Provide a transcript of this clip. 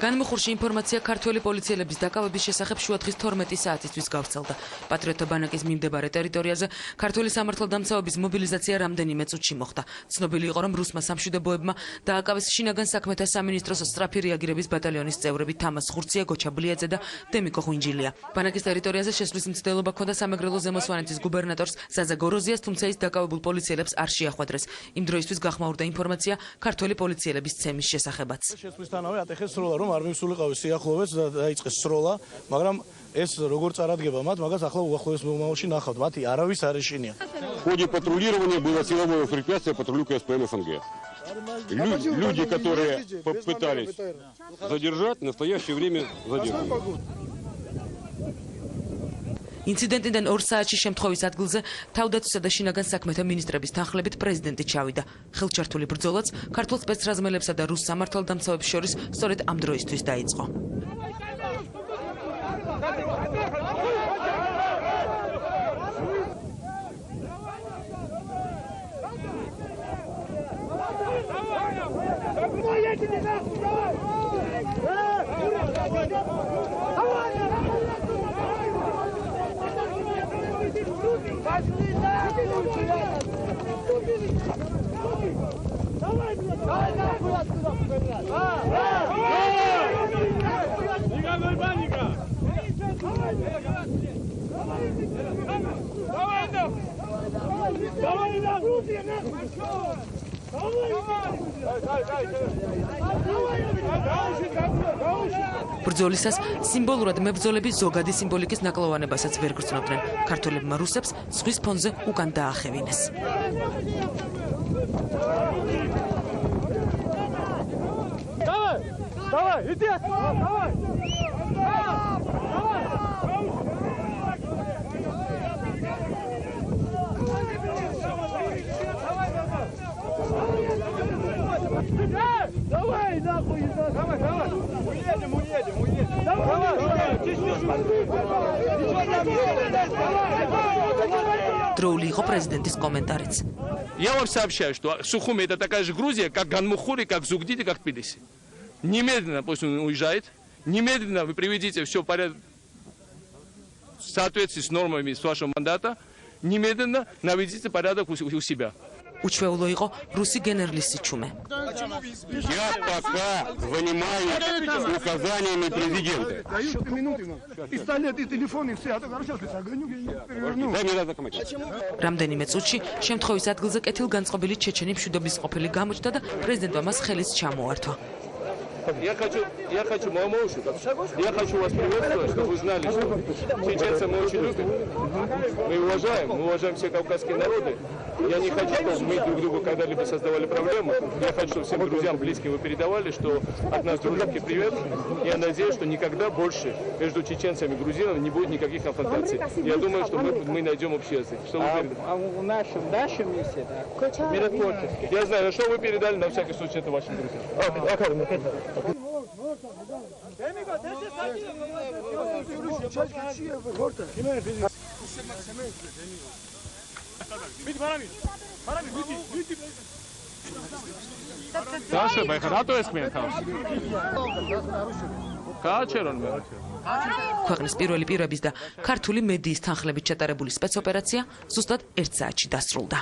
განმუხურში ინფორმაცია ქართველი პოლიციელების დაკავების შესახებ შუადღის 12 საათისთვის გავრცელდა. პატრიოტთა ბანაკის მიმდებარე ტერიტორიაზე ქართველი სამართალდამცავების მობილიზაცია რამდენიმე წუთში მოხდა. ცნობილი იყო, რომ რუსმა სამშვიდობოებმა დააკავეს შინაგან საქმეთა სამინისტროს სწრაფი რეაგირების ბატალიონის წევრები თამას ხურცია, გოჩა ბლიაძე და დემიკო ხვინჯილია. ბანაკის ტერიტორიაზე შესვლის მცდელობა ჰქონდა სამეგრელო ზემო სვანეთის გუბერნატორს ზაზა გოროზიას, თუმცა ის დაკავებულ პოლიციელებს არ შეახვედრეს. იმ დროისთვის გახმაურდა ინფორმაცია ქართველი პოლიციელების ცემის შესახებაც. შესვლისთანავე ატეხეს სროლა, რომ არ მივსულიყავი სიახლოვეც და დაიწყეს სროლა, მაგრამ ეს როგორ წარადგება მათ, მაგას ახლა უახლოეს მომავალში ნახავთ, მათი არავის არ ეშინია. В ходе патрулирования было силовое препятствие патрулю КСПМ СНГ. Люди, которые попытались задержать, в настоящее время задержаны. ინციდენტიდან 2 საათში შემთხვევის ადგილზე თავდაცვისა და შინაგან საქმეთა მინისტრების თანხლებით პრეზიდენტი ჩავიდა. ხელჩართული ბრძოლაც ქართულ სპეცრაზმელებსა და რუს სამართალდამცავებს შორის სწორედ ამ დროისთვის დაიწყო. ბრძოლისას სიმბოლურად მებრძოლები ზოგადი სიმბოლიკის ნაკლოვანებასაც ვერ გრძნობდნენ. ქართველებმა რუსებს ზღვის ფონზე უკან დაახევინეს. Дроули его президентის комментарий. Я вам сообщаю, что Сухуми это такая же Грузия, как Ганмухури, как Зугдиди, как Тбилиси. Немедленно пусть он уезжает, немедленно вы приведите все в порядок в соответствии с нормами с вашего мандата, немедленно наведите порядок у себя. Учвеуло იყო რუსი გენერლის სიჩუმე. Я пока занимаюсь указаниями президента. Пистолет и телефон и все, а то сейчас загоню и переверну. Дай мне документы. რამდენიმე წუთში შემთხვევის ადგილზე კეთილგანწყობილი ჩეჩენი მშვიდობის ყოფილი გამოჩნდა და პრეზიდენტმა მას ხელის ჩამოართვა. Я хочу вас приветствовать, чтобы вы знали, что чеченцы мы очень любим, мы уважаем все кавказские народы. Я не хочу, чтобы мы друг другу когда-либо создавали проблемы. Я хочу, чтобы всем друзьям, близким вы передавали, что от нас дружеский привет. Я надеюсь, что никогда больше между чеченцами и грузинами не будет никаких конфронтаций. Я думаю, что мы найдем общий язык. В нашем месте, да, миротворческий. Я знаю, что вы передали, на всякий случай, это вашим друзьям. Დაშვება ხა რატო ესმიან თავს? გააჩერონ მე. ქვეყნის პირველი პირების და ქართული მედიის თანხლებით ჩატარებული სპეცოპერაცია ზუსტად 1 საათში დასრულდა.